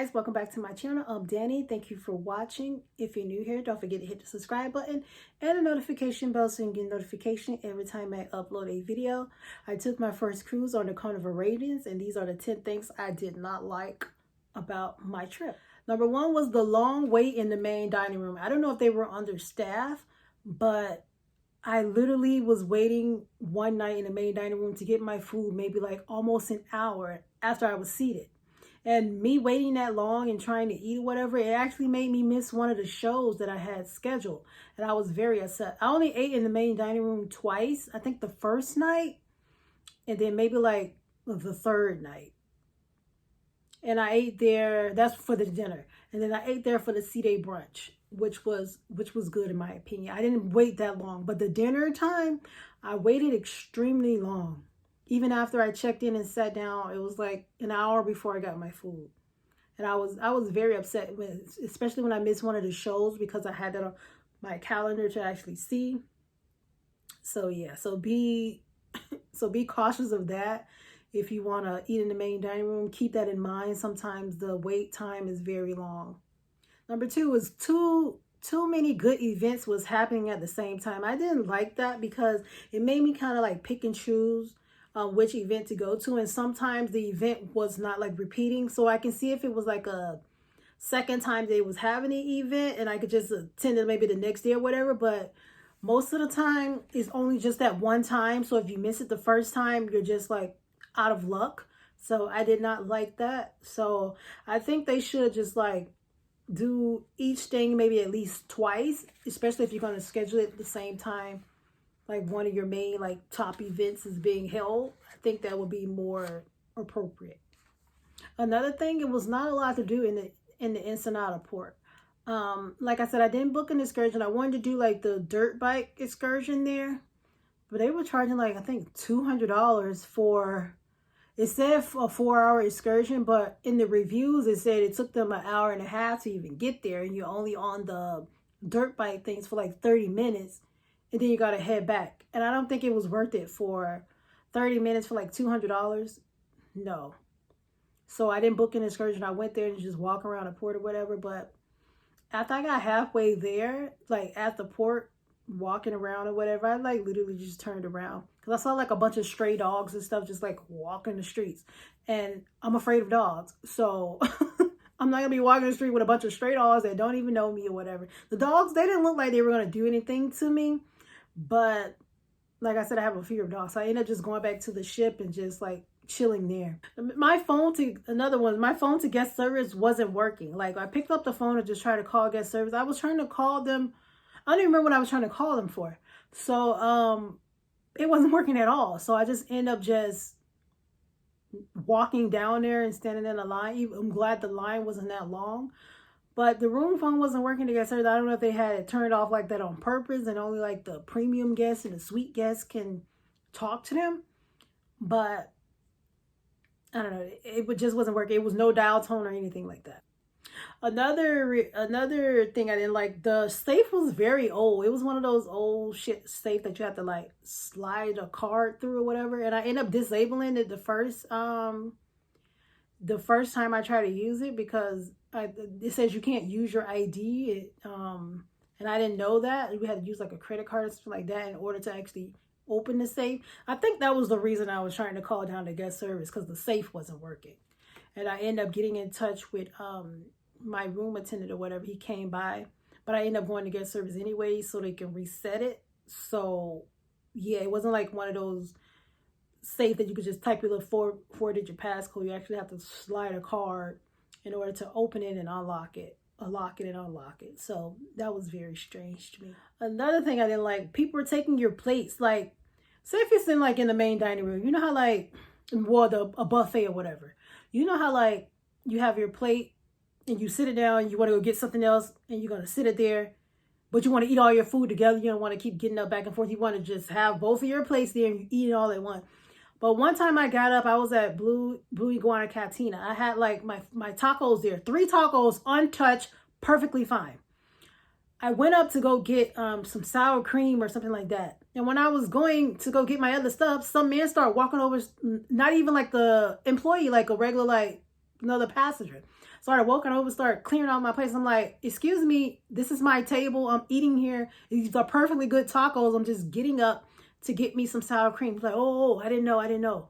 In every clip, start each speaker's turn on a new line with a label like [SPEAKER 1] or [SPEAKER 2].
[SPEAKER 1] guys, welcome back to my channel. I'm Danny. Thank you for watching. If you're new here, don't forget to hit the subscribe button and the notification bell so you can get notification every time I upload a video. I took my first cruise on the Carnival Radiance, and these are the 10 things I did not like about my trip. Number one was the long wait in the main dining room. I don't know if they were understaffed, but I literally was waiting one night in the main dining room to get my food, maybe like almost an hour after I was seated. And me waiting that long and trying to eat or whatever, it actually made me miss one of the shows that I had scheduled. And I was very upset. I only ate in the main dining room twice. I think the first night and then maybe like the third night. And I ate there, that's for the dinner. And then I ate there for the C-Day brunch, which was good in my opinion. I didn't wait that long, but the dinner time, I waited extremely long. Even after I checked in and sat down, it was like an hour before I got my food. And I was very upset, especially when I missed one of the shows because I had that on my calendar to actually see. So yeah, so be cautious of that. If you want to eat in the main dining room, keep that in mind. Sometimes the wait time is very long. Number two is too many good events was happening at the same time. I didn't like that because it made me kind of like pick and choose which event to go to, and sometimes the event was not like repeating, so I can see if it was like a second time they was having an event and I could just attend it maybe the next day or whatever. But most of the time it's only just that one time, so if you miss it the first time, you're just like out of luck. So I did not like that. So I think they should just like do each thing maybe at least twice, especially if you're going to schedule it at the same time, like one of your main like top events is being held. I think that would be more appropriate. Another thing, it was not a lot to do in the Ensenada port. Like I said, I didn't book an excursion. I wanted to do like the dirt bike excursion there, but they were charging like I think $200 for, it said a 4-hour excursion, but in the reviews it said it took them an hour and a half to even get there, and you're only on the dirt bike things for like 30 minutes. And then you got to head back. And I don't think it was worth it for 30 minutes for like $200. No. So I didn't book an excursion. I went there and just walk around the port or whatever. But after I got halfway there, like at the port, walking around or whatever, I like literally just turned around. Because I saw like a bunch of stray dogs and stuff just like walking the streets. And I'm afraid of dogs. So I'm not going to be walking the street with a bunch of stray dogs that don't even know me or whatever. The dogs, they didn't look like they were going to do anything to me. But like I said, I have a fear of dogs. So I ended up just going back to the ship and just like chilling there. My phone to guest service wasn't working. Like I picked up the phone and just tried to call guest service. I was trying to call them. I don't even remember what I was trying to call them for. So it wasn't working at all. So I just ended up just walking down there and standing in a line. I'm glad the line wasn't that long. But the room phone wasn't working to guest service. I don't know if they had it turned off like that on purpose and only like the premium guests and the suite guests can talk to them. But I don't know. It just wasn't working. It was no dial tone or anything like that. Another thing I didn't like, the safe was very old. It was one of those old shit safe that you have to like slide a card through or whatever. And I ended up disabling it the first time I tried to use it because it says you can't use your ID. And I didn't know that. We had to use like a credit card or something like that in order to actually open the safe. I think that was the reason I was trying to call down to guest service, because the safe wasn't working. And I ended up getting in touch with my room attendant or whatever. He came by, but I ended up going to guest service anyway so they can reset it. So yeah, it wasn't like one of those safe that you could just type your little four-digit passcode. You actually have to slide a card in order to open it and unlock it, unlock it. So that was very strange to me. Another thing I didn't like, people were taking your plates. Like, say if it's in like in the main dining room, you know how like, well, a buffet or whatever. You know how like you have your plate and you sit it down and you want to go get something else and you're going to sit it there, but you want to eat all your food together. You don't want to keep getting up back and forth. You want to just have both of your plates there and you eat it all at once. But one time I got up, I was at Blue Iguana Cantina. I had like my tacos there, 3 tacos untouched, perfectly fine. I went up to go get some sour cream or something like that. And when I was going to go get my other stuff, some man started walking over, not even like the employee, like a regular, like another passenger. started walking over, started clearing out my place. I'm like, excuse me, this is my table. I'm eating here. These are perfectly good tacos. I'm just getting up to get me some sour cream. He's like, oh, I didn't know.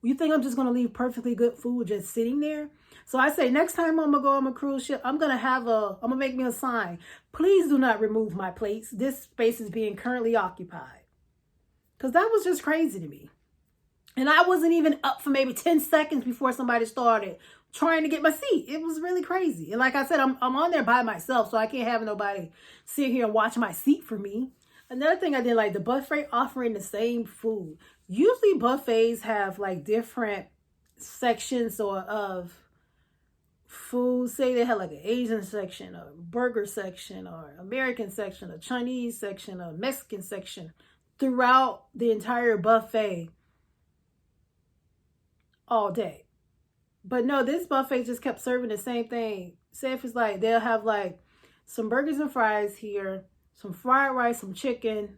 [SPEAKER 1] You think I'm just going to leave perfectly good food just sitting there? So I say, next time I'm going to go on a cruise ship, I'm going to make me a sign. Please do not remove my plates. This space is being currently occupied. Because that was just crazy to me. And I wasn't even up for maybe 10 seconds before somebody started trying to get my seat. It was really crazy. And like I said, I'm on there by myself, so I can't have nobody sit here and watch my seat for me. Another thing I didn't like, the buffet offering the same food. Usually buffets have like different sections or of food. Say they have like an Asian section, a burger section, or American section, a Chinese section, a Mexican section throughout the entire buffet all day. But no, this buffet just kept serving the same thing. Say if it's like, they'll have like some burgers and fries here, some fried rice, some chicken,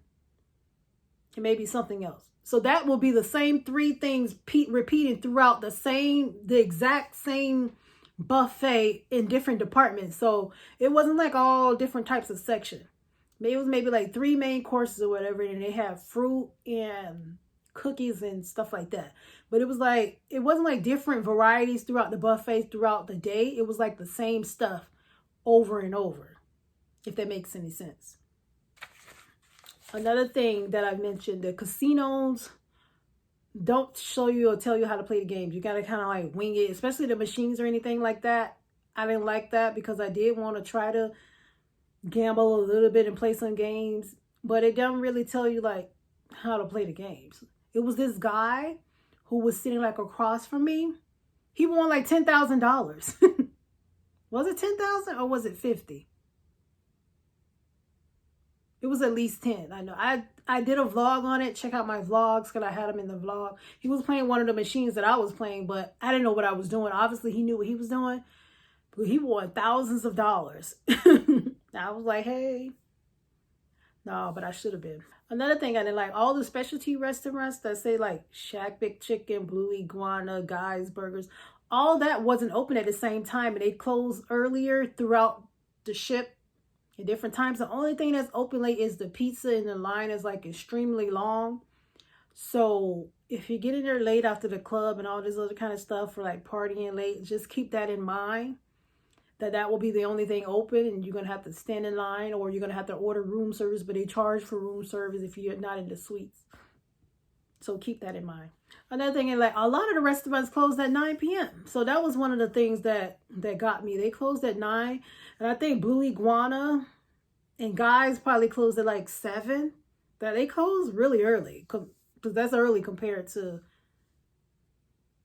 [SPEAKER 1] and maybe something else. So that will be the same three things repeating throughout the exact same buffet in different departments. So it wasn't like all different types of section. It was maybe like 3 main courses or whatever, and they have fruit and cookies and stuff like that. But it wasn't like different varieties throughout the buffet throughout the day. It was like the same stuff over and over, if that makes any sense. Another thing that I mentioned, the casinos don't show you or tell you how to play the games. You got to kind of like wing it, especially the machines or anything like that. I didn't like that because I did want to try to gamble a little bit and play some games, but it doesn't really tell you like how to play the games. It was this guy who was sitting like across from me. He won like $10,000. Was it 10,000 or was it 50? It was at least 10. I know. I did a vlog on it. Check out my vlogs because I had him in the vlog. He was playing one of the machines that I was playing, but I didn't know what I was doing. Obviously, he knew what he was doing, but he won thousands of dollars. I was like, hey. No, but I should have been. Another thing I didn't like, all the specialty restaurants that say like Shack Big Chicken, Blue Iguana, Guy's Burgers, all that wasn't open at the same time, and they closed earlier throughout the ship at different times. The only thing that's open late is the pizza, and the line is like extremely long. So if you get in there late after the club and all this other kind of stuff for like partying late, just keep that in mind. That will be the only thing open, and you're going to have to stand in line, or you're going to have to order room service, but they charge for room service if you're not in the suites. So keep that in mind. Another thing is like a lot of the restaurants closed at 9 p.m. So that was one of the things that got me. They closed at 9, and I think Blue Iguana and Guys probably closed at like 7. That they closed really early, because that's early compared to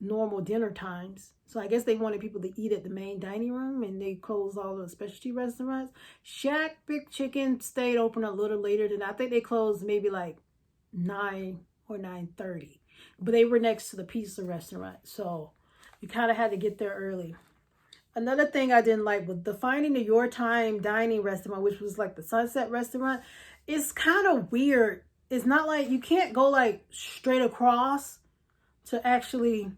[SPEAKER 1] normal dinner times. So I guess they wanted people to eat at the main dining room, and they closed all the specialty restaurants. Shack Big Chicken stayed open a little later than I think they closed maybe like 9 or 9:30. But they were next to the pizza restaurant, so you kind of had to get there early. Another thing I didn't like was the Finding the Your Time dining restaurant, which was like the Sunset restaurant. It's kind of weird. It's not like you can't go like straight across to actually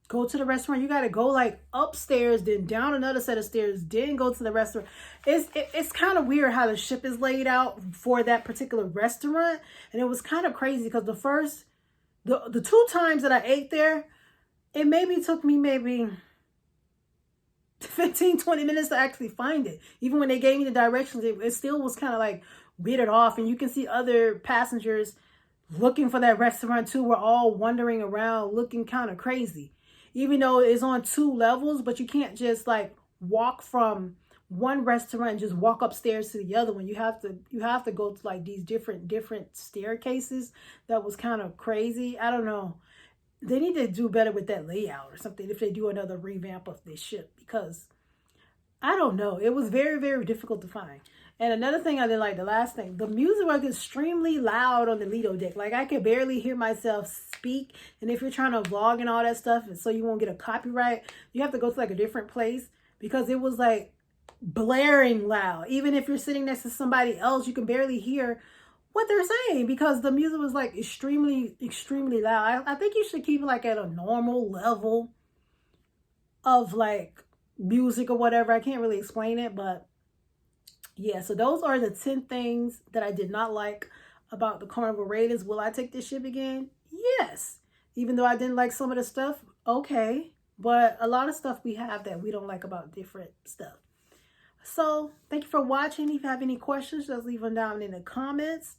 [SPEAKER 1] go to the restaurant. You got to go like upstairs, then down another set of stairs, then go to the restaurant. It's kind of weird how the ship is laid out for that particular restaurant. And it was kind of crazy because the 2 times that I ate there, it maybe took me maybe 15-20 minutes to actually find it. Even when they gave me the directions, it still was kind of like weirded off. And you can see other passengers looking for that restaurant too. We're all wandering around looking kind of crazy. Even though it's on 2 levels, but you can't just like walk from one restaurant and just walk upstairs to the other one. You have to go to like these different staircases. That was kind of crazy. I don't know. They need to do better with that layout or something if they do another revamp of this ship, because I don't know. It was very, very difficult to find. And another thing I didn't like, the last thing, the music was extremely loud on the Lido deck. Like I could barely hear myself speak. And if you're trying to vlog and all that stuff, and so you won't get a copyright, you have to go to like a different place, because it was like blaring loud. Even if you're sitting next to somebody else, you can barely hear what they're saying because the music was like extremely, extremely loud. I think you should keep it like at a normal level of like music or whatever. I can't really explain it, but yeah, so those are the 10 things that I did not like about the Carnival Radiance. Will I take this ship again? Yes. Even though I didn't like some of the stuff, okay. But a lot of stuff we have that we don't like about different stuff. So thank you for watching. If you have any questions, just leave them down in the comments,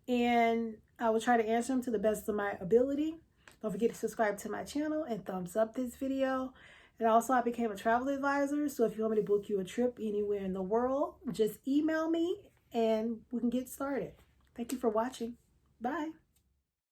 [SPEAKER 1] and I will try to answer them to the best of my ability. Don't forget to subscribe to my channel and thumbs up this video. And also, I became a travel advisor, so if you want me to book you a trip anywhere in the world, just email me and we can get started. Thank you for watching. Bye.